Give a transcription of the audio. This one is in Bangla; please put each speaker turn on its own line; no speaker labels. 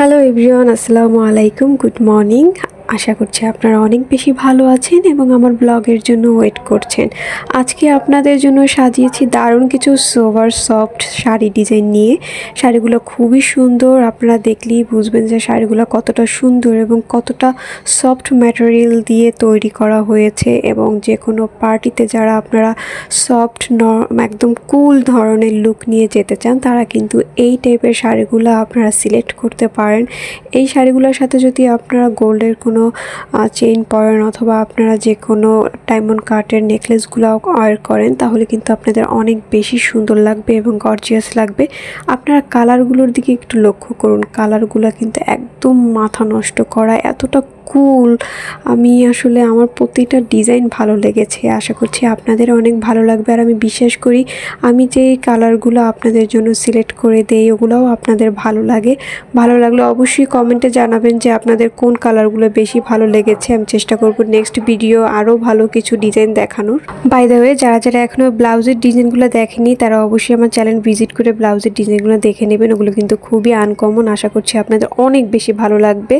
হ্যালো এভরিওয়ান, আসসালামু আলাইকুম, গুড মর্নিং। আশা করছি আপনারা অনেক বেশি ভালো আছেন এবং আমার ব্লগের জন্য ওয়েট করছেন। আজকে আপনাদের জন্য সাজিয়েছি দারুণ কিছু সোভার সফট শাড়ি ডিজাইন নিয়ে। শাড়িগুলো খুবই সুন্দর, আপনারা দেখলেই বুঝবেন যে শাড়িগুলো কতটা সুন্দর এবং কতটা সফট ম্যাটেরিয়াল দিয়ে তৈরি করা হয়েছে। এবং যে কোনো পার্টিতে যারা আপনারা সফট একদম কুল ধরনের লুক নিয়ে যেতে চান তারা কিন্তু এই টাইপের শাড়িগুলো আপনারা সিলেক্ট করতে পারেন। এই শাড়িগুলোর সাথে যদি আপনারা গোল্ডের কোনো চেইন পরেন অথবা আপনারা যে কোনো ডায়মন্ড কাটের নেকলেসগুলো ওয়্যার করেন তাহলে কিন্তু আপনাদের অনেক বেশি সুন্দর লাগবে এবং গর্জিয়াস লাগবে। আপনারা কালারগুলোর দিকে একটু লক্ষ্য করুন, কালারগুলো কিন্তু একদম মাথা নষ্ট করা, এতটা কুল। আমি আসলে আমার প্রতিটা ডিজাইন ভালো লেগেছে, আশা করছি আপনাদের অনেক ভালো লাগবে। আর আমি বিশ্বাস করি আমি যে কালারগুলো আপনাদের জন্য সিলেক্ট করে দেই ওগুলোও আপনাদের ভালো লাগে। ভালো লাগলে অবশ্যই কমেন্টে জানাবেন যে আপনাদের কোন কালারগুলো বেশি ভালো লেগেছে। আমি চেষ্টা করব নেক্সট ভিডিও আরও ভালো কিছু ডিজাইন দেখানোর। বাই দ্য ওয়ে, যারা এখনও ব্লাউজের ডিজাইনগুলো দেখেনি তারা অবশ্যই আমার চ্যানেল ভিজিট করে ব্লাউজের ডিজাইনগুলো দেখে নেবেন। ওগুলো কিন্তু খুবই আনকমন, আশা করছি আপনাদের অনেক বেশি ভালো লাগবে।